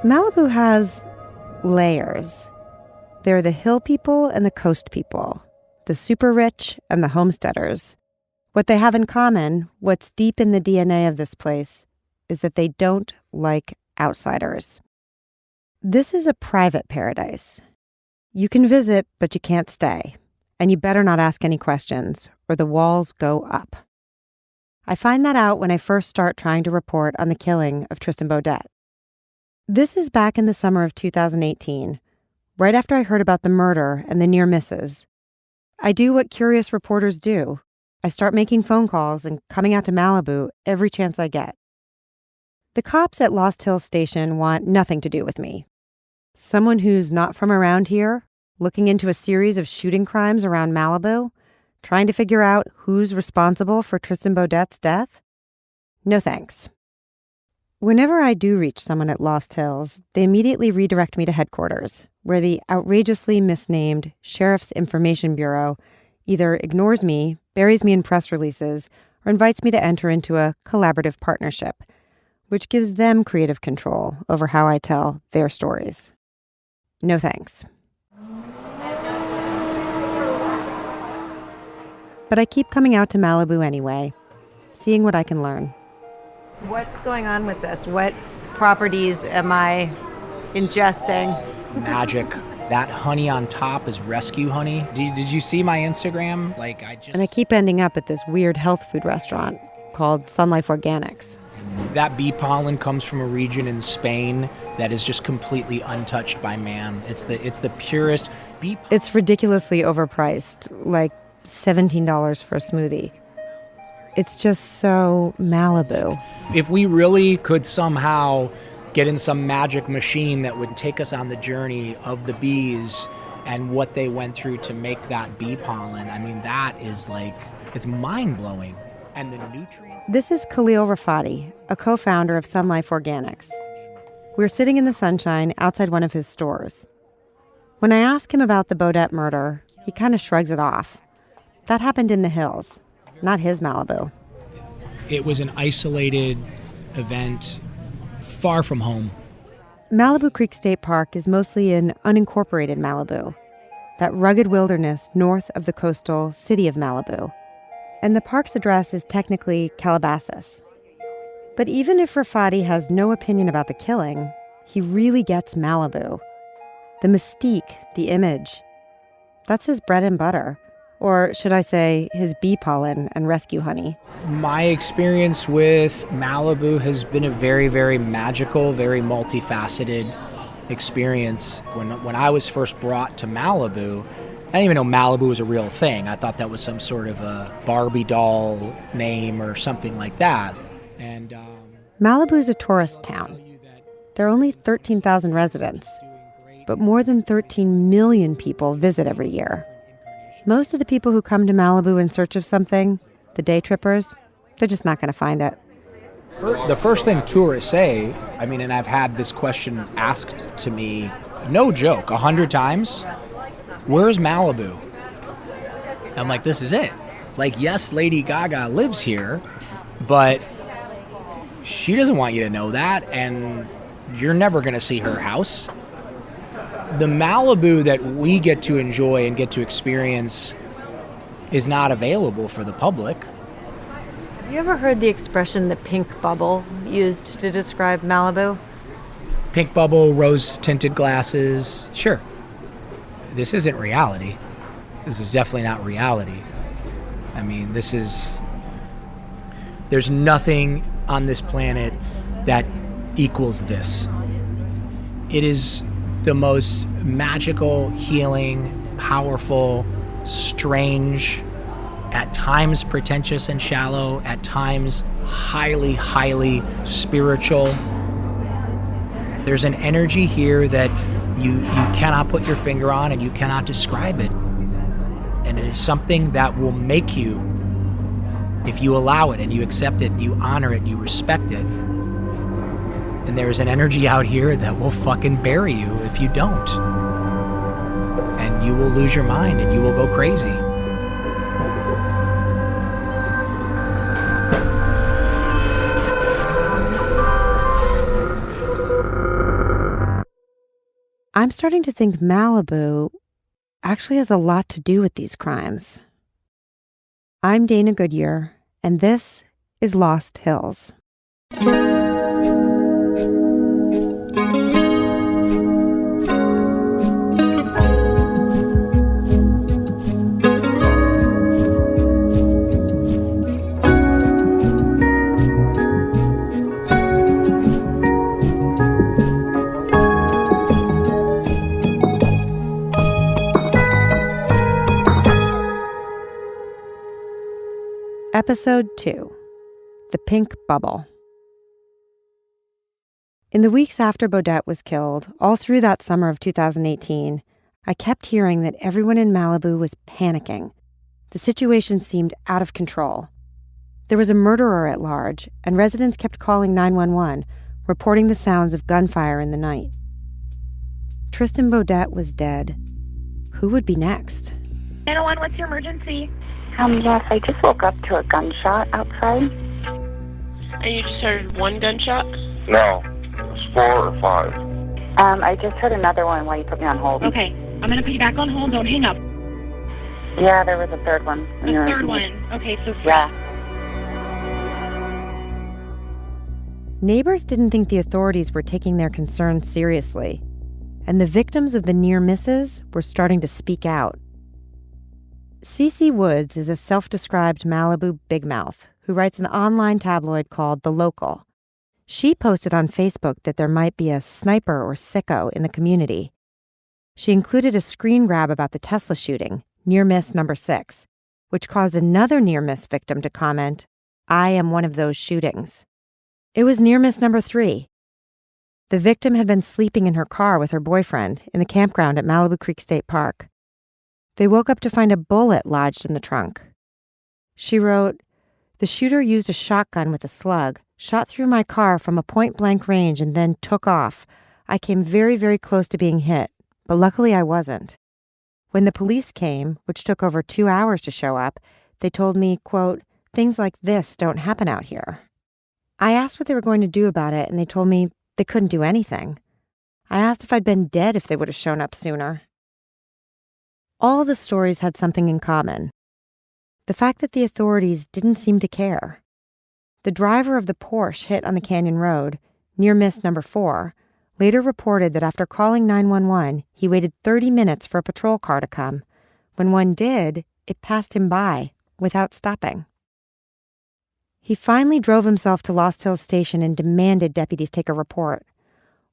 Malibu has layers. There are the hill people and the coast people, the super rich and the homesteaders. What they have in common, what's deep in the DNA of this place, is that they don't like outsiders. This is a private paradise. You can visit, but you can't stay. And you better not ask any questions, or the walls go up. I find that out when I first start trying to report on the killing of Tristan Beaudette. This is back in the summer of 2018, right after I heard about the murder and the near misses. I do what curious reporters do. I start making phone calls and coming out to Malibu every chance I get. The cops at Lost Hills Station want nothing to do with me. Someone who's not from around here, looking into a series of shooting crimes around Malibu, trying to figure out who's responsible for Tristan Beaudette's death? No thanks. Whenever I do reach someone at Lost Hills, they immediately redirect me to headquarters, where the outrageously misnamed Sheriff's Information Bureau either ignores me, buries me in press releases, or invites me to enter into a collaborative partnership, which gives them creative control over how I tell their stories. No thanks. But I keep coming out to Malibu anyway, seeing what I can learn. What's going on with this? What properties am I ingesting? Magic. That honey on top is rescue honey. Did you see my Instagram? And I keep ending up at this weird health food restaurant called Sun Life Organics. That bee pollen comes from a region in Spain that is just completely untouched by man. It's the purest bee pollen. It's ridiculously overpriced, like $17 for a smoothie. It's just so Malibu. If we really could somehow get in some magic machine that would take us on the journey of the bees and what they went through to make that bee pollen, I mean, that is it's mind-blowing. And the nutrients... This is Khalil Rafati, a co-founder of Sun Life Organics. We're sitting in the sunshine outside one of his stores. When I ask him about the Beaudette murder, he kind of shrugs it off. That happened in the hills, not his Malibu. It was an isolated event far from home. Malibu Creek State Park is mostly in unincorporated Malibu, that rugged wilderness north of the coastal city of Malibu. And the park's address is technically Calabasas. But even if Rafati has no opinion about the killing, he really gets Malibu. The mystique, the image, that's his bread and butter. Or should I say, his bee pollen and rescue honey. My experience with Malibu has been a very, very magical, very multifaceted experience. When I was first brought to Malibu, I didn't even know Malibu was a real thing. I thought that was some sort of a Barbie doll name or something like that. And Malibu is a tourist town. There are only 13,000 residents, but more than 13 million people visit every year. Most of the people who come to Malibu in search of something, the day trippers, they're just not going to find it. The first thing tourists say, and I've had this question asked to me, no joke, 100 times, where's Malibu? I'm like, this is it. Yes, Lady Gaga lives here, but she doesn't want you to know that, and you're never going to see her house. The Malibu that we get to enjoy and get to experience is not available for the public. Have you ever heard the expression the pink bubble used to describe Malibu? Pink bubble, rose-tinted glasses, sure. This isn't reality. This is definitely not reality. There's nothing on this planet that equals this. It is the most magical, healing, powerful, strange, at times pretentious and shallow, at times highly, highly spiritual. There's an energy here that you cannot put your finger on and you cannot describe it. And it is something that will make you, if you allow it and you accept it and you honor it and you respect it. And there's an energy out here that will fucking bury you if you don't. And you will lose your mind and you will go crazy. I'm starting to think Malibu actually has a lot to do with these crimes. I'm Dana Goodyear, and this is Lost Hills. Episode 2, The Pink Bubble. In the weeks after Beaudette was killed, all through that summer of 2018, I kept hearing that everyone in Malibu was panicking. The situation seemed out of control. There was a murderer at large, and residents kept calling 911, reporting the sounds of gunfire in the night. Tristan Beaudette was dead. Who would be next? 911, what's your emergency? Yes, I just woke up to a gunshot outside. And you just heard one gunshot? No, it's 4 or 5. I just heard another one while you put me on hold. Okay, I'm going to put you back on hold. Don't hang up. Yeah, there was a third one. A third one. Okay, so... Yeah. Neighbors didn't think the authorities were taking their concerns seriously, and the victims of the near misses were starting to speak out. Cece Woods is a self-described Malibu big mouth who writes an online tabloid called The Local. She posted on Facebook that there might be a sniper or sicko in the community. She included a screen grab about the Tesla shooting, near miss number 6, which caused another near miss victim to comment, "I am one of those shootings." It was near miss number 3. The victim had been sleeping in her car with her boyfriend in the campground at Malibu Creek State Park. They woke up to find a bullet lodged in the trunk. She wrote, "The shooter used a shotgun with a slug, shot through my car from a point-blank range and then took off. I came very, very close to being hit, but luckily I wasn't. When the police came, which took over 2 hours to show up, they told me, quote, things like this don't happen out here. I asked what they were going to do about it, and they told me they couldn't do anything. I asked if I'd been dead if they would have shown up sooner." All the stories had something in common. The fact that the authorities didn't seem to care. The driver of the Porsche hit on the Canyon Road, near miss number 4, later reported that after calling 911, he waited 30 minutes for a patrol car to come. When one did, it passed him by without stopping. He finally drove himself to Lost Hills Station and demanded deputies take a report.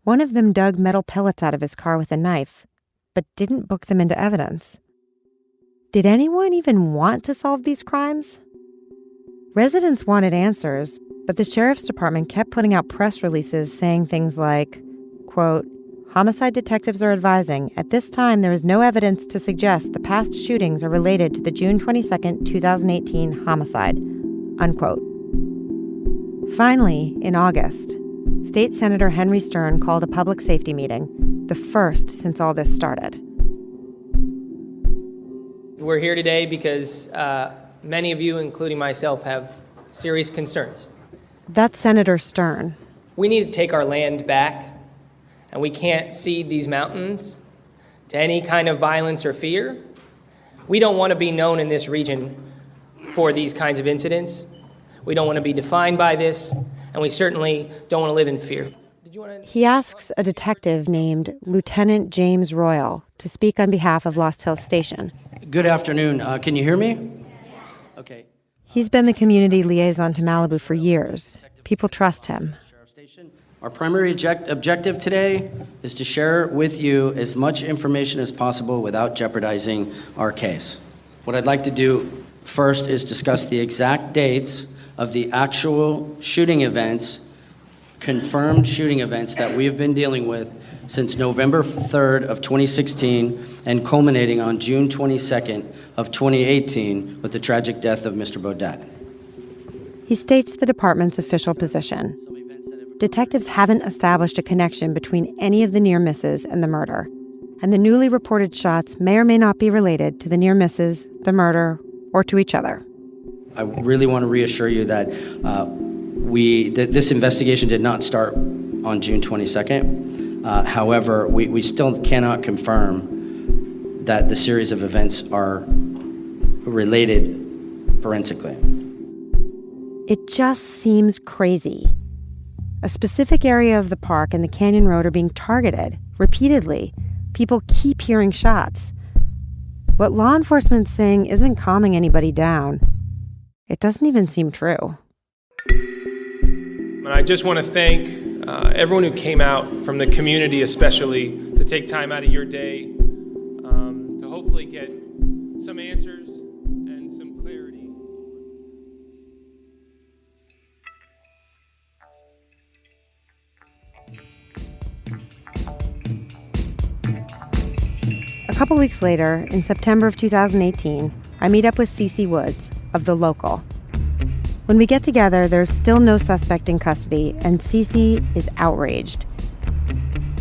One of them dug metal pellets out of his car with a knife, but didn't book them into evidence. Did anyone even want to solve these crimes? Residents wanted answers, but the sheriff's department kept putting out press releases saying things like, quote, "Homicide detectives are advising, at this time there is no evidence to suggest the past shootings are related to the June 22, 2018 homicide," unquote. Finally, in August, State Senator Henry Stern called a public safety meeting, the first since all this started. We're here today because many of you, including myself, have serious concerns. That's Senator Stern. We need to take our land back, and we can't cede these mountains to any kind of violence or fear. We don't want to be known in this region for these kinds of incidents. We don't want to be defined by this, and we certainly don't want to live in fear. He asks a detective named Lieutenant James Royal to speak on behalf of Lost Hills Station. Good afternoon. Can you hear me? Okay. He's been the community liaison to Malibu for years. People trust him. Our primary objective today is to share with you as much information as possible without jeopardizing our case. What I'd like to do first is discuss the exact dates of the actual shooting events, confirmed shooting events that we've been dealing with since November 3rd of 2016 and culminating on June 22nd of 2018 with the tragic death of Mr. Beaudette. He states the department's official position. Detectives haven't established a connection between any of the near misses and the murder, and the newly reported shots may or may not be related to the near misses, the murder, or to each other. I really want to reassure you that this investigation did not start on June 22nd. However, we still cannot confirm that the series of events are related forensically. It just seems crazy. A specific area of the park and the Canyon Road are being targeted repeatedly. People keep hearing shots. What law enforcement's saying isn't calming anybody down. It doesn't even seem true. And I just want to thank everyone who came out from the community, especially, to take time out of your day to hopefully get some answers and some clarity. A couple weeks later, in September of 2018, I meet up with Cece Woods of The Local. When we get together, there's still no suspect in custody, and Cece is outraged.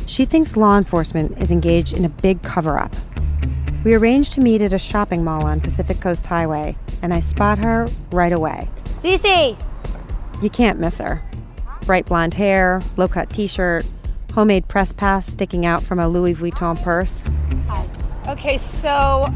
She thinks law enforcement is engaged in a big cover-up. We arrange to meet at a shopping mall on Pacific Coast Highway, and I spot her right away. Cece! You can't miss her. Bright blonde hair, low-cut t-shirt, homemade press pass sticking out from a Louis Vuitton purse. Hi. Okay, so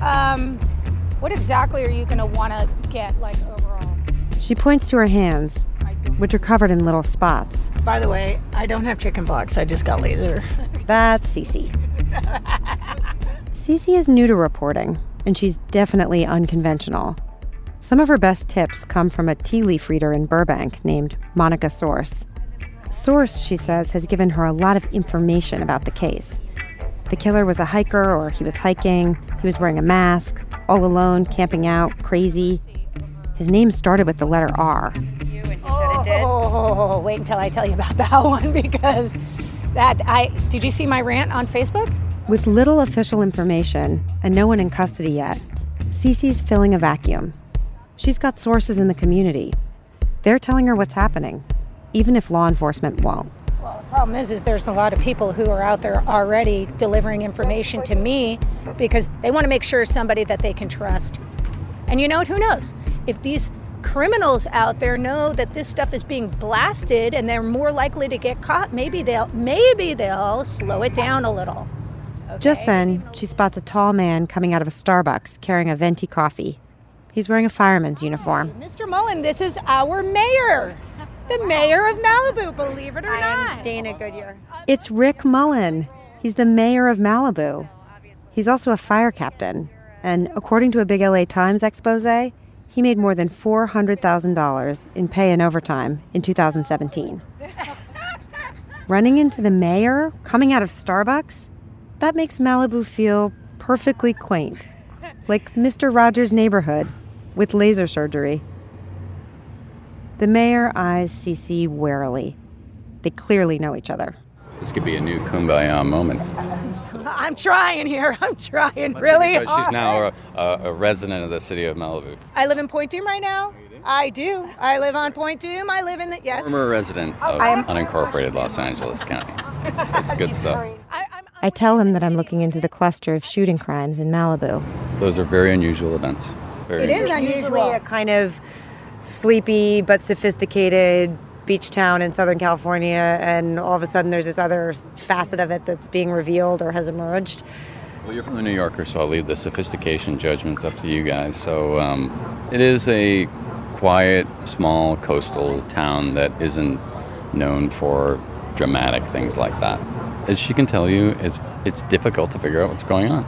what exactly are you going to want to get, overall? She points to her hands, which are covered in little spots. By the way, I don't have chicken pox. I just got laser. That's Cece. Cece is new to reporting, and she's definitely unconventional. Some of her best tips come from a tea leaf reader in Burbank named Monica Source. Source, she says, has given her a lot of information about the case. The killer was a hiker, or he was hiking. He was wearing a mask, all alone, camping out, crazy. His name started with the letter R. Oh, wait until I tell you about that one, because did you see my rant on Facebook? With little official information and no one in custody yet, Cece's filling a vacuum. She's got sources in the community. They're telling her what's happening, even if law enforcement won't. Well, the problem is there's a lot of people who are out there already delivering information to me because they want to make sure somebody that they can trust. And you know what? Who knows? If these criminals out there know that this stuff is being blasted and they're more likely to get caught, maybe they'll slow it down a little. Okay? Just then, she spots a tall man coming out of a Starbucks carrying a venti coffee. He's wearing a fireman's uniform. Mr. Mullen, this is our mayor. The mayor of Malibu, believe it or not. I'm Dana Goodyear. It's Rick Mullen. He's the mayor of Malibu. He's also a fire captain. And according to a big LA Times expose, he made more than $400,000 in pay and overtime in 2017. Running into the mayor, coming out of Starbucks, that makes Malibu feel perfectly quaint. Like Mr. Rogers' neighborhood with laser surgery. The mayor eyes Cece warily. They clearly know each other. This could be a new kumbaya moment. I'm trying here. I'm trying really hard. She's now a resident of the city of Malibu. I live in Point Dume right now. I do. I live on Point Dume. I live in the, yes. Former resident of unincorporated Los Angeles County. That's good stuff. I tell him that I'm looking into the cluster of shooting crimes in Malibu. Those are very unusual events. It is unusual. Usually a kind of sleepy but sophisticated beach town in Southern California, and all of a sudden there's this other facet of it that's being revealed or has emerged. Well, you're from the New Yorker, so I'll leave the sophistication judgments up to you guys. So it is a quiet, small coastal town that isn't known for dramatic things like that. As she can tell you, it's difficult to figure out what's going on.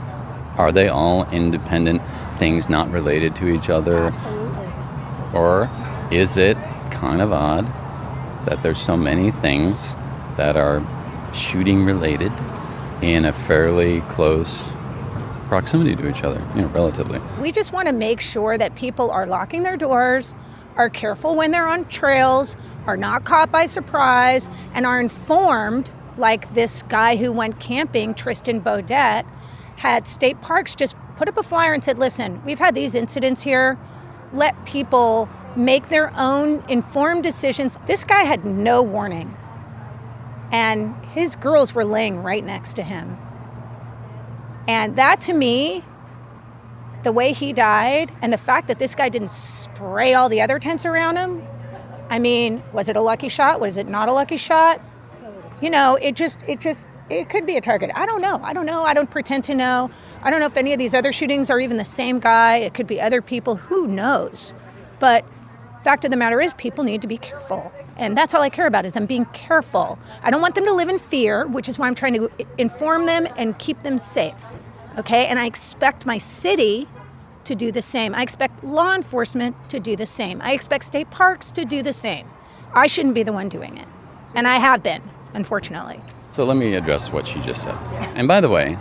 Are they all independent things not related to each other? Absolutely. Or is it kind of odd that there's so many things that are shooting related in a fairly close proximity to each other, relatively? We just want to make sure that people are locking their doors, are careful when they're on trails, are not caught by surprise, and are informed, like this guy who went camping, Tristan Beaudette, had state parks just put up a flyer and said, listen, we've had these incidents here. Let people make their own informed decisions. This guy had no warning. And his girls were laying right next to him. And that, to me, the way he died and the fact that this guy didn't spray all the other tents around him, I mean, was it a lucky shot? Was it not a lucky shot? It It could be a target. I don't know. I don't pretend to know. I don't know if any of these other shootings are even the same guy. It could be other people. Who knows? But fact of the matter is, people need to be careful. And that's all I care about, is them being careful. I don't want them to live in fear, which is why I'm trying to inform them and keep them safe. Okay? And I expect my city to do the same. I expect law enforcement to do the same. I expect state parks to do the same. I shouldn't be the one doing it. And I have been, unfortunately. So let me address what she just said. And by the way,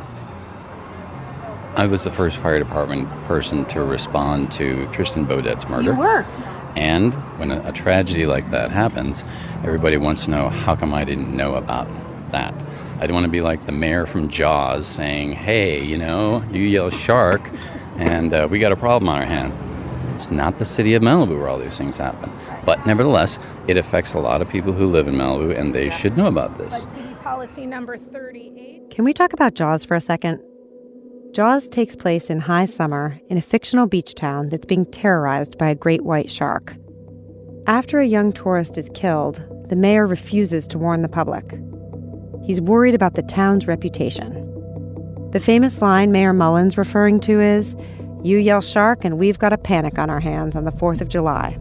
I was the first fire department person to respond to Tristan Beaudette's murder. You were. And when a tragedy like that happens, everybody wants to know, how come I didn't know about that? I don't want to be like the mayor from Jaws saying, hey, you yell shark, and we got a problem on our hands. It's not the city of Malibu where all these things happen. But nevertheless, it affects a lot of people who live in Malibu, and they should know about this. But city policy number 38. Can we talk about Jaws for a second? Jaws takes place in high summer in a fictional beach town that's being terrorized by a great white shark. After a young tourist is killed, the mayor refuses to warn the public. He's worried about the town's reputation. The famous line Mayor Mullen's referring to is, "You yell shark and we've got a panic on our hands on the 4th of July."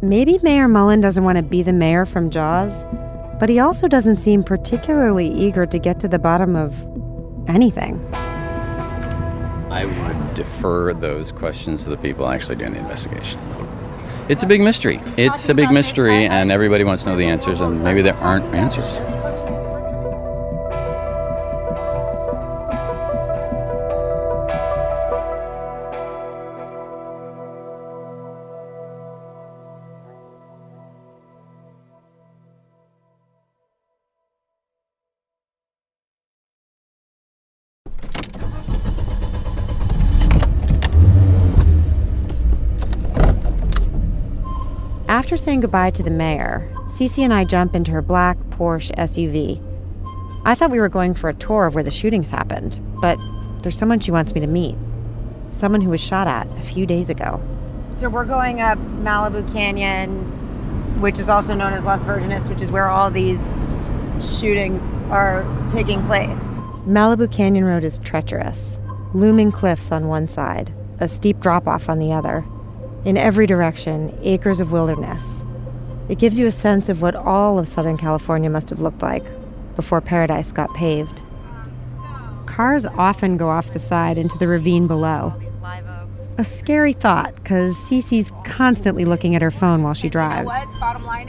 Maybe Mayor Mullen doesn't want to be the mayor from Jaws, but he also doesn't seem particularly eager to get to the bottom of anything. I would defer those questions to the people actually doing the investigation. It's a big mystery. It's a big mystery, and everybody wants to know the answers, and maybe there aren't answers. After saying goodbye to the mayor, Cece and I jump into her black Porsche SUV. I thought we were going for a tour of where the shootings happened, but there's someone she wants me to meet. Someone who was shot at a few days ago. So we're going up Malibu Canyon, which is also known as Las Virgenes, which is where all these shootings are taking place. Malibu Canyon Road is treacherous. Looming cliffs on one side, a steep drop-off on the other. In every direction, acres of wilderness. It gives you a sense of what all of Southern California must have looked like before paradise got paved. Cars often go off the side into the ravine below. A scary thought, because Cece's constantly looking at her phone while she drives.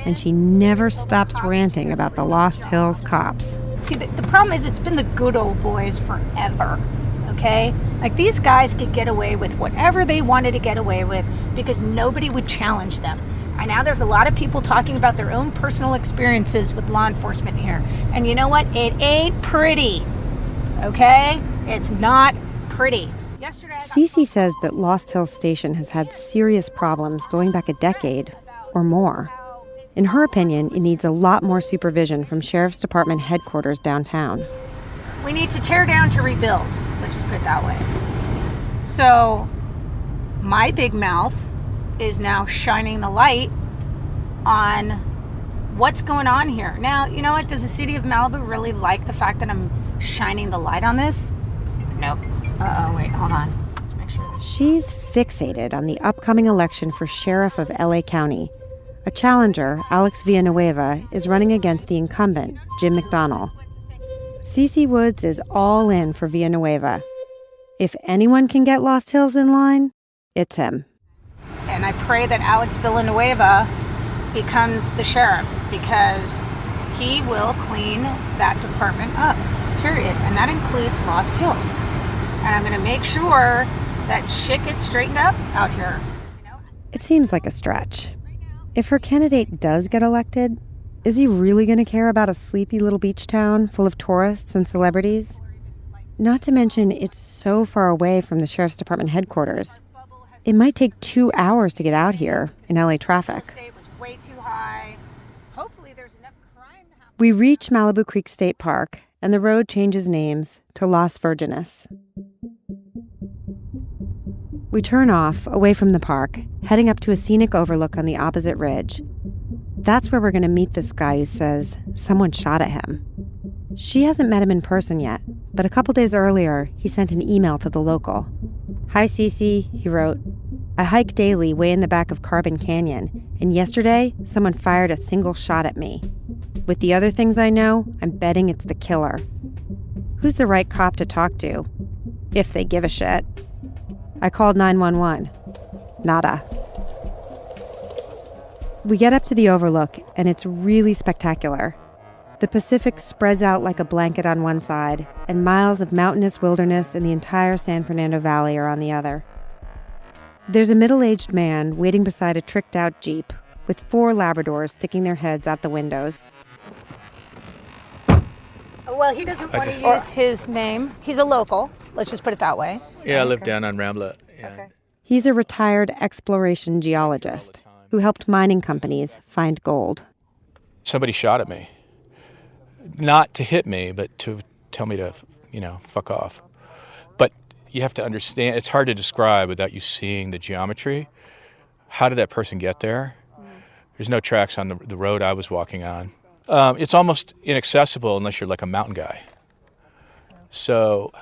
And she never stops ranting about the Lost Hills cops. See, the problem is it's been the good old boys forever. Okay? Like, these guys could get away with whatever they wanted to get away with because nobody would challenge them. And now there's a lot of people talking about their own personal experiences with law enforcement here. And you know what? It ain't pretty. Okay? It's not pretty. Cece says that Lost Hills Station has had serious problems going back a decade or more. In her opinion, it needs a lot more supervision from Sheriff's Department headquarters downtown. We need to tear down to rebuild. Let's just put it that way. So my big mouth is now shining the light on what's going on here. Now, you know what? Does the city of Malibu really like the fact that I'm shining the light on this? Nope. Wait, hold on. Let's make sure. She's fixated on the upcoming election for sheriff of LA County. A challenger, Alex Villanueva, is running against the incumbent, Jim McDonnell. Cece Woods is all in for Villanueva. If anyone can get Lost Hills in line, it's him. And I pray that Alex Villanueva becomes the sheriff because he will clean that department up, period. And that includes Lost Hills. And I'm going to make sure that shit gets straightened up out here. It seems like a stretch. If her candidate does get elected, is he really going to care about a sleepy little beach town full of tourists and celebrities? Not to mention, it's so far away from the Sheriff's Department headquarters. It might take 2 hours to get out here in LA traffic. We reach Malibu Creek State Park, and the road changes names to Las Virgenes. We turn off, away from the park, heading up to a scenic overlook on the opposite ridge. That's where we're going to meet this guy who says someone shot at him. She hasn't met him in person yet, but a couple days earlier, he sent an email to the local. "Hi, Cece," he wrote. "I hike daily way in the back of Carbon Canyon, and yesterday, someone fired a single shot at me. With the other things I know, I'm betting it's the killer. Who's the right cop to talk to? If they give a shit." I called 911. Nada. We get up to the overlook, and it's really spectacular. The Pacific spreads out like a blanket on one side, and miles of mountainous wilderness and the entire San Fernando Valley are on the other. There's a middle-aged man waiting beside a tricked-out Jeep with 4 Labradors sticking their heads out the windows. Well, he doesn't want to use his name. He's a local. Let's just put it that way. Yeah, I live down on Rambla. Yeah. Okay. He's a retired exploration geologist who helped mining companies find gold. Somebody shot at me. Not to hit me, but to tell me to, fuck off. But you have to understand, it's hard to describe without you seeing the geometry. How did that person get there? There's no tracks on the road I was walking on. It's almost inaccessible unless you're like a mountain guy. So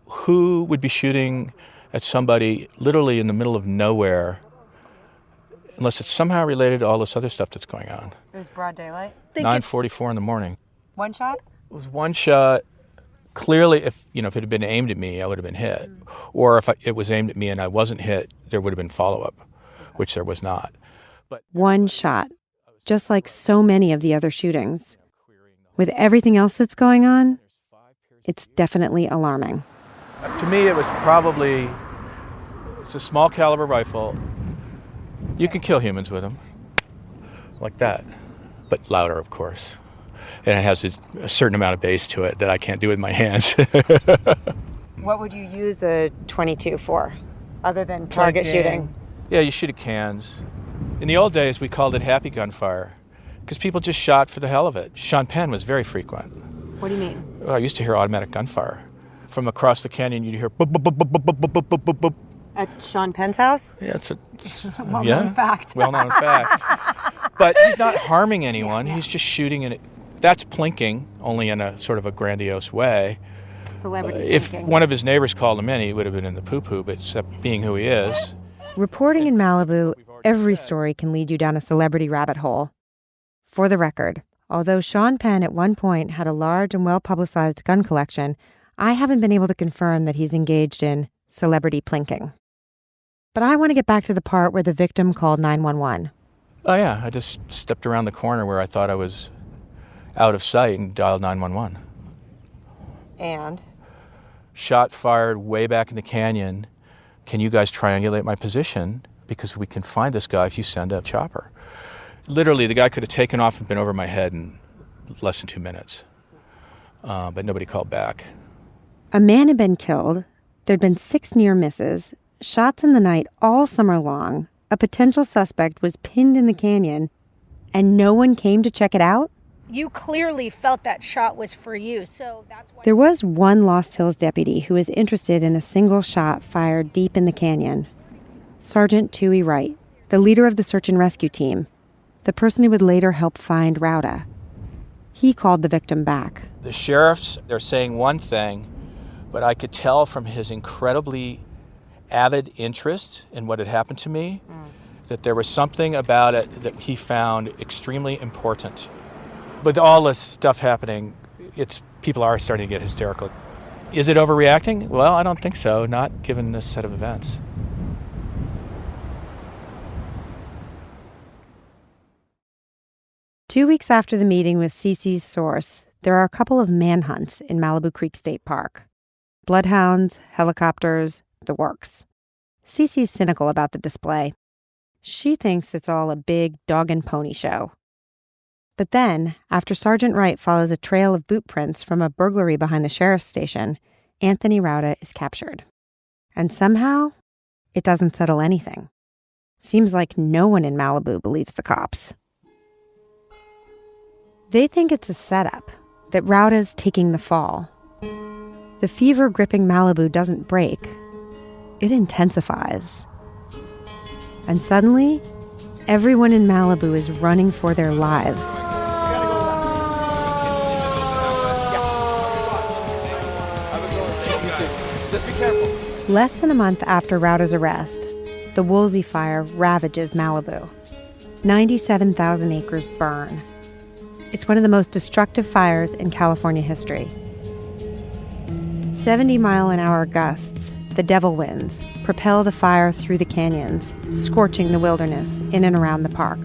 who would be shooting at somebody literally in the middle of nowhere unless it's somehow related to all this other stuff that's going on? It was broad daylight. 9:44 in the morning. One shot? It was one shot. Clearly, if it had been aimed at me, I would have been hit. Or if it was aimed at me and I wasn't hit, there would have been follow-up, which there was not. But One shot, just like so many of the other shootings. With everything else that's going on, it's definitely alarming. to me, it's a small caliber rifle. You can kill humans with them, like that, but louder, of course. And it has a certain amount of bass to it that I can't do with my hands. What would you use a .22 for, other than target shooting? Yeah, you shoot at cans. In the old days, we called it happy gunfire because people just shot for the hell of it. Sean Penn was very frequent. What do you mean? Well, I used to hear automatic gunfire. From across the canyon, you'd hear boop, boop, boop, boop, boop, boop, boop, boop, boop. At Sean Penn's house? Yeah, it's well-known fact. Well-known fact. But he's not harming anyone. He's just shooting in it. That's plinking, only in a sort of a grandiose way. Celebrity if plinking. one of his neighbors called him in, he would have been in the poo-poo, but except being who he is. Reporting in Malibu, every story can lead you down a celebrity rabbit hole. For the record, although Sean Penn at one point had a large and well-publicized gun collection, I haven't been able to confirm that he's engaged in celebrity plinking. But I want to get back to the part where the victim called 911. Oh, yeah, I just stepped around the corner where I thought I was out of sight and dialed 911. And? Shot fired way back in the canyon. Can you guys triangulate my position? Because we can find this guy if you send a chopper. Literally, the guy could have taken off and been over my head in less than 2 minutes. But nobody called back. A man had been killed. There'd been 6 near misses, shots in the night all summer long. A potential suspect was pinned in the canyon, and no one came to check it out? You clearly felt that shot was for you, so that's why... There was one Lost Hills deputy who was interested in a single shot fired deep in the canyon. Sergeant Tooey Wright, the leader of the search and rescue team, the person who would later help find Rauda. He called the victim back. The sheriffs, they're saying one thing, but I could tell from his incredibly avid interest in what had happened to me that there was something about it that he found extremely important. With all this stuff happening, people are starting to get hysterical. Is it overreacting? Well, I don't think so, not given this set of events. Two weeks after the meeting with Cece's source, there are a couple of manhunts in Malibu Creek State Park. Bloodhounds, helicopters, the works. Cece's cynical about the display. She thinks it's all a big dog and pony show. But then, after Sergeant Wright follows a trail of boot prints from a burglary behind the sheriff's station, Anthony Rauda is captured. And somehow, it doesn't settle anything. Seems like no one in Malibu believes the cops. They think it's a setup, that Rauda's taking the fall. The fever gripping Malibu doesn't break. It intensifies. And suddenly, everyone in Malibu is running for their lives. Just be careful. Less than a month after Rauda's arrest, the Woolsey fire ravages Malibu. 97,000 acres burn. It's one of the most destructive fires in California history. 70-mile-an-hour gusts, the devil winds, propel the fire through the canyons, scorching the wilderness in and around the park.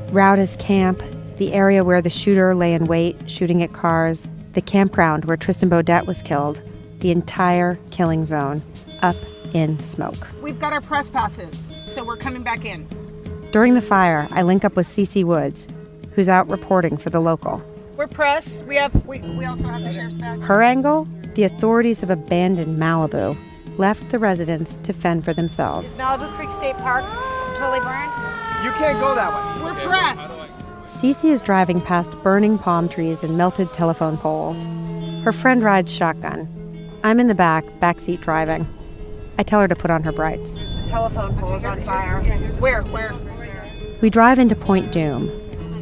Rauda's camp, the area where the shooter lay in wait, shooting at cars, the campground where Tristan Beaudette was killed, the entire killing zone, up in smoke. We've got our press passes, so we're coming back in. During the fire, I link up with Cece Woods, who's out reporting for The Local. We're press. We also have the sheriff's badge. Her angle? The authorities have abandoned Malibu, left the residents to fend for themselves. Is Malibu Creek State Park totally burned? You can't go that way. We're press. Cece is driving past burning palm trees and melted telephone poles. Her friend rides shotgun. I'm in the backseat driving. I tell her to put on her brights. The telephone pole is on fire. Where? We drive into Point Doom,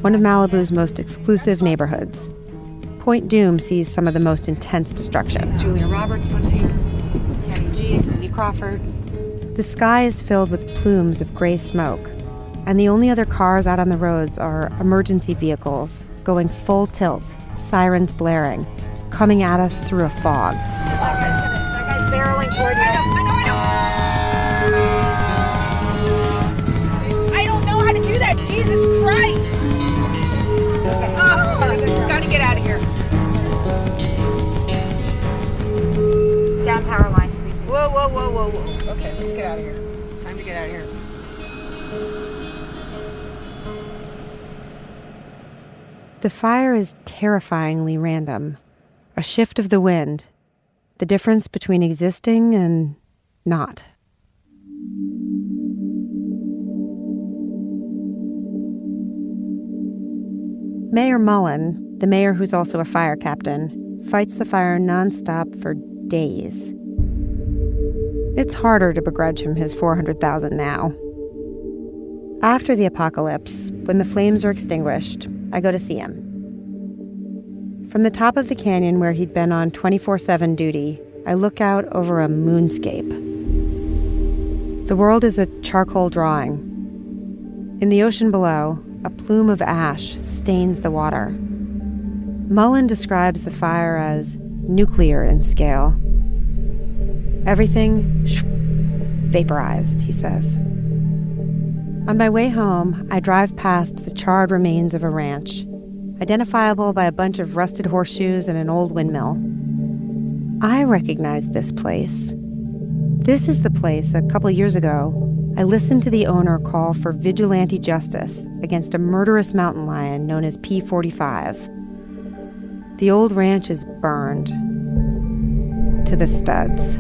one of Malibu's most exclusive neighborhoods. Point Doom sees some of the most intense destruction. Julia Roberts lives here. Kenny G, Cindy Crawford. The sky is filled with plumes of gray smoke, and the only other cars out on the roads are emergency vehicles going full tilt, sirens blaring, coming at us through a fog. That guy's barreling toward you. I don't know how to do that. Jesus Christ. Oh, gotta get out of here. Down power line. Whoa. Okay, let's get out of here. Time to get out of here. The fire is terrifyingly random. A shift of the wind. The difference between existing and not. Mayor Mullen, the mayor who's also a fire captain, fights the fire nonstop for days. It's harder to begrudge him his $400,000 now. After the apocalypse, when the flames are extinguished, I go to see him. From the top of the canyon where he'd been on 24/7 duty, I look out over a moonscape. The world is a charcoal drawing. In the ocean below, a plume of ash stains the water. Mullen describes the fire as nuclear in scale. Everything vaporized, he says. On my way home, I drive past the charred remains of a ranch, identifiable by a bunch of rusted horseshoes and an old windmill. I recognize this place. This is the place a couple years ago I listened to the owner call for vigilante justice against a murderous mountain lion known as P45. The old ranch is burned to the studs.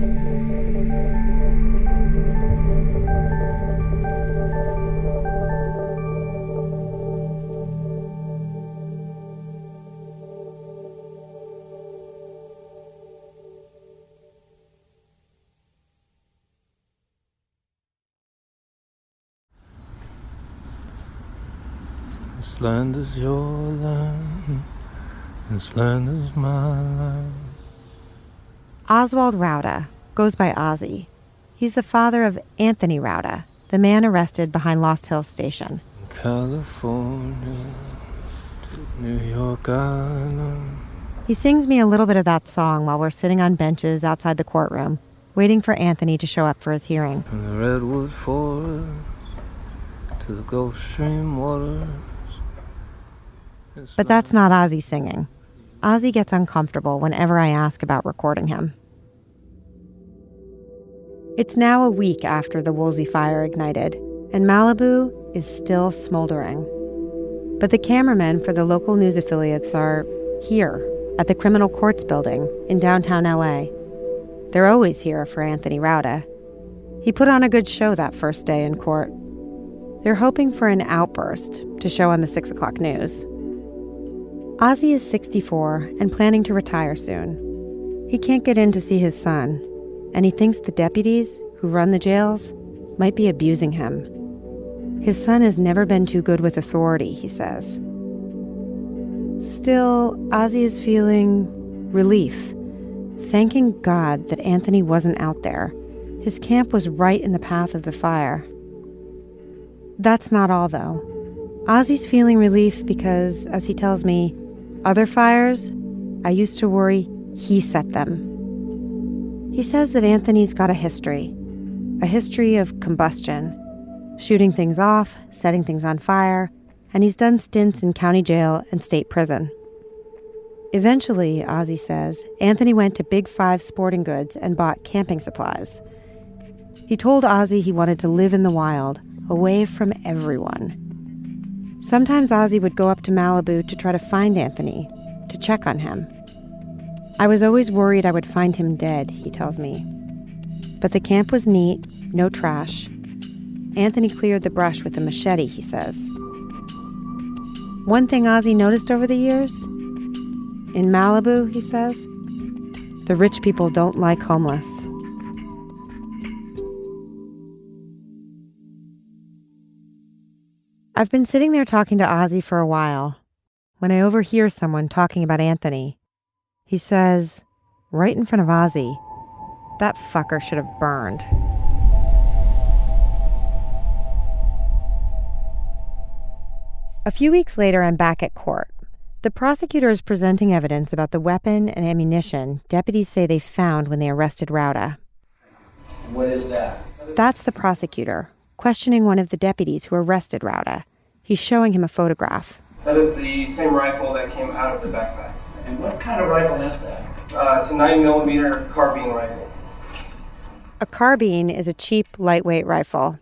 This land is your land. This land is my land. Oswald Rauda goes by Ozzy. He's the father of Anthony Rauda, the man arrested behind Lost Hills Station. California to New York Island. He sings me a little bit of that song while we're sitting on benches outside the courtroom, waiting for Anthony to show up for his hearing. From the redwood forest to the Gulf Stream waters. But that's not Ozzy singing. Ozzy gets uncomfortable whenever I ask about recording him. It's now a week after the Woolsey fire ignited, and Malibu is still smoldering. But the cameramen for the local news affiliates are here at the Criminal Courts building in downtown LA. They're always here for Anthony Rauda. He put on a good show that first day in court. They're hoping for an outburst to show on the 6 o'clock news. Ozzy is 64 and planning to retire soon. He can't get in to see his son, and he thinks the deputies who run the jails might be abusing him. His son has never been too good with authority, he says. Still, Ozzy is feeling relief thanking God that Anthony wasn't out there. His camp was right in the path of the fire. That's not all, though. Ozzy's feeling relief because, as he tells me, other fires, I used to worry he set them. He says that Anthony's got a history of combustion, shooting things off, setting things on fire, and he's done stints in county jail and state prison. Eventually, Ozzy says, Anthony went to Big 5 Sporting Goods and bought camping supplies. He told Ozzy he wanted to live in the wild, away from everyone. Sometimes Ozzy would go up to Malibu to try to find Anthony, to check on him. I was always worried I would find him dead, he tells me. But the camp was neat, no trash. Anthony cleared the brush with a machete, he says. One thing Ozzy noticed over the years? In Malibu, he says, the rich people don't like homeless. I've been sitting there talking to Ozzy for a while when I overhear someone talking about Anthony. He says, right in front of Ozzy, that fucker should have burned. A few weeks later, I'm back at court. The prosecutor is presenting evidence about the weapon and ammunition deputies say they found when they arrested Rauda. What is that? That's the prosecutor, questioning one of the deputies who arrested Rauda. He's showing him a photograph. That is the same rifle that came out of the backpack. And what kind of rifle is that? It's a 9mm carbine rifle. A carbine is a cheap, lightweight rifle.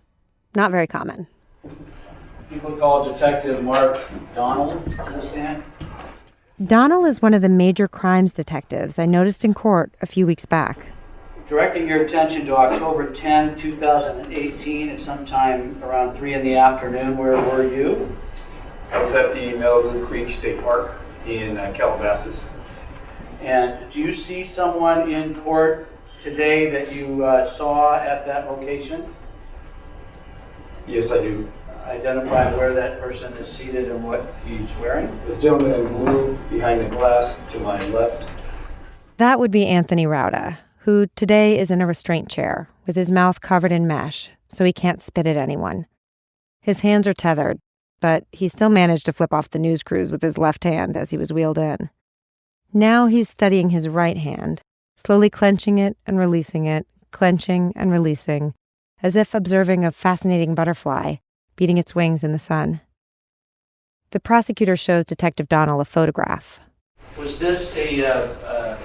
Not very common. People call Detective Mark Donald, understand? Donald is one of the major crimes detectives I noticed in court a few weeks back. Directing your attention to October 10, 2018, at sometime around 3 in the afternoon, where were you? I was at the Malibu Creek State Park in Calabasas. And do you see someone in court today that you saw at that location? Yes, I do. Identify where that person is seated and what he's wearing? The gentleman in blue behind the glass to my left. That would be Anthony Rauda, who today is in a restraint chair with his mouth covered in mesh so he can't spit at anyone. His hands are tethered, but he still managed to flip off the news crews with his left hand as he was wheeled in. Now he's studying his right hand, slowly clenching it and releasing it, clenching and releasing, as if observing a fascinating butterfly beating its wings in the sun. The prosecutor shows Detective Donald a photograph. Was this a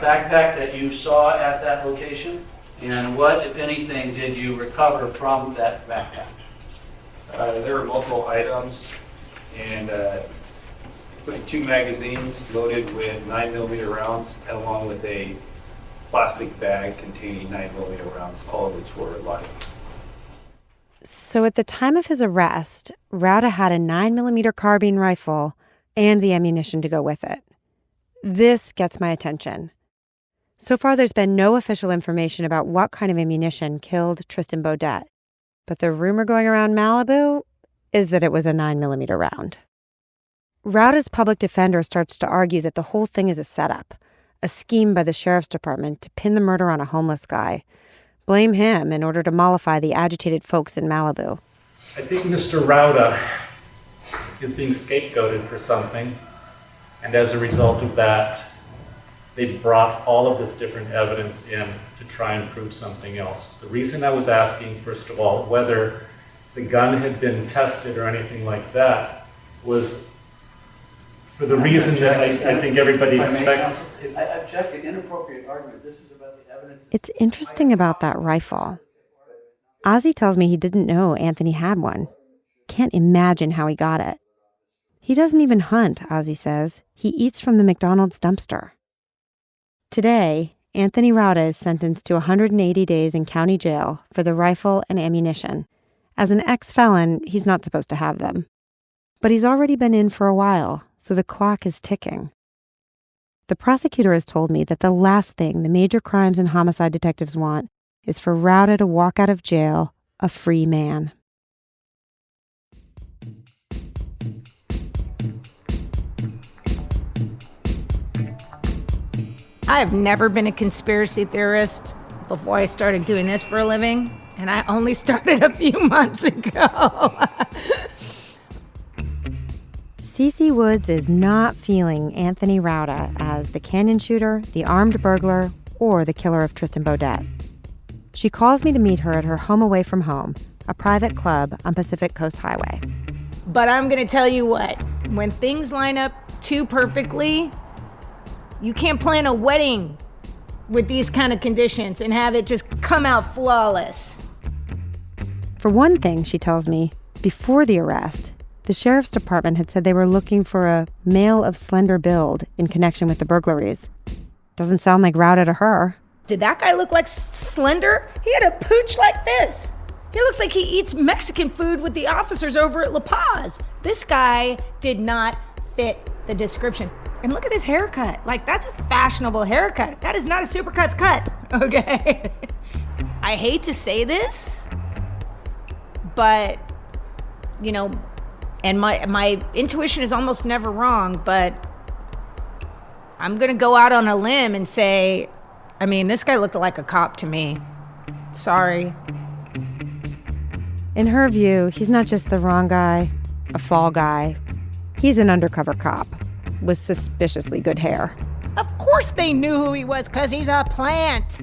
backpack that you saw at that location? And what, if anything, did you recover from that backpack? There were multiple items, and including 2 magazines loaded with 9mm rounds, along with a plastic bag containing 9mm rounds, all of which were live. So at the time of his arrest, Rauda had a 9mm carbine rifle and the ammunition to go with it. This gets my attention. So far, there's been no official information about what kind of ammunition killed Tristan Beaudette. But the rumor going around Malibu is that it was a 9mm round. Rauda's public defender starts to argue that the whole thing is a setup, a scheme by the sheriff's department to pin the murder on a homeless guy. Blame him in order to mollify the agitated folks in Malibu. I think Mr. Rauda is being scapegoated for something, and as a result of that, they brought all of this different evidence in to try and prove something else. The reason I was asking, first of all, whether the gun had been tested or anything like that was for the reason that I think everybody expects. I object to inappropriate argument. This is about the evidence. It's interesting about that rifle. Ozzy tells me he didn't know Anthony had one. Can't imagine how he got it. He doesn't even hunt, Ozzy says. He eats from the McDonald's dumpster. Today, Anthony Rauda is sentenced to 180 days in county jail for the rifle and ammunition. As an ex-felon, he's not supposed to have them. But he's already been in for a while, so the clock is ticking. The prosecutor has told me that the last thing the major crimes and homicide detectives want is for Rauda to walk out of jail a free man. I have never been a conspiracy theorist before I started doing this for a living, and I only started a few months ago. Cece Woods is not feeling Anthony Rauda as the canyon shooter, the armed burglar, or the killer of Tristan Beaudette. She calls me to meet her at her home away from home, a private club on Pacific Coast Highway. But I'm gonna tell you what, when things line up too perfectly, you can't plan a wedding with these kind of conditions and have it just come out flawless. For one thing, she tells me, before the arrest, the sheriff's department had said they were looking for a male of slender build in connection with the burglaries. Doesn't sound like Rauda to her. Did that guy look like slender? He had a pooch like this. He looks like he eats Mexican food with the officers over at La Paz. This guy did not fit the description. And look at his haircut. Like, that's a fashionable haircut. That is not a Supercuts cut, okay? I hate to say this, but, you know, and my intuition is almost never wrong, but I'm gonna go out on a limb and say, I mean, this guy looked like a cop to me. Sorry. In her view, he's not just the wrong guy, a fall guy. He's an undercover cop with suspiciously good hair. Of course they knew who he was, because he's a plant.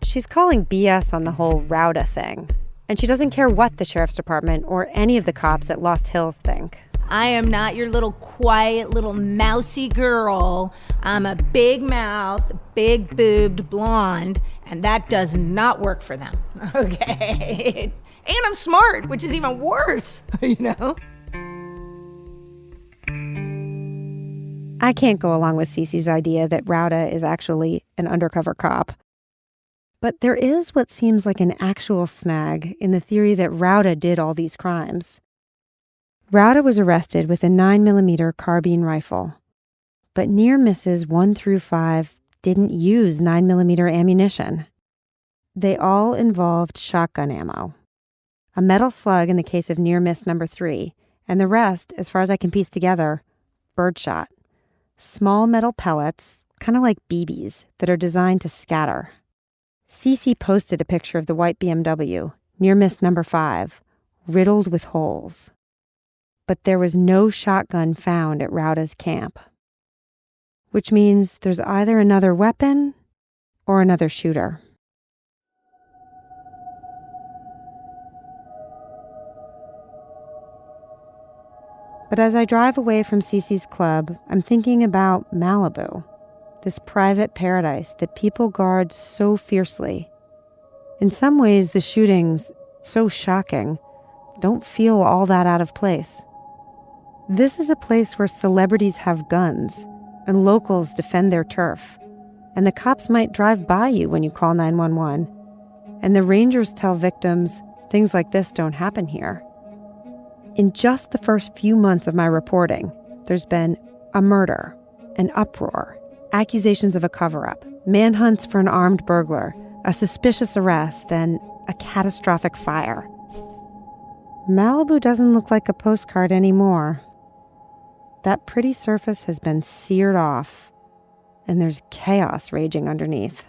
She's calling BS on the whole Rauda thing. And she doesn't care what the sheriff's department or any of the cops at Lost Hills think. I am not your little quiet, little mousy girl. I'm a big mouth, big boobed blonde, and that does not work for them, okay? And I'm smart, which is even worse, you know? I can't go along with Cece's idea that Rauda is actually an undercover cop. But there is what seems like an actual snag in the theory that Rauda did all these crimes. Rauda was arrested with a 9mm carbine rifle, but near misses 1 through 5 didn't use 9mm ammunition. They all involved shotgun ammo, a metal slug in the case of near miss number 3, and the rest, as far as I can piece together, birdshot. Small metal pellets, kind of like BBs, that are designed to scatter. Cece posted a picture of the white BMW, near miss number 5, riddled with holes. But there was no shotgun found at Rauda's camp, which means there's either another weapon or another shooter. But as I drive away from Cece's club, I'm thinking about Malibu, this private paradise that people guard so fiercely. In some ways, the shootings, so shocking, don't feel all that out of place. This is a place where celebrities have guns, and locals defend their turf, and the cops might drive by you when you call 911, and the rangers tell victims things like this don't happen here. In just the first few months of my reporting, there's been a murder, an uproar, accusations of a cover-up, manhunts for an armed burglar, a suspicious arrest, and a catastrophic fire. Malibu doesn't look like a postcard anymore. That pretty surface has been seared off, and there's chaos raging underneath.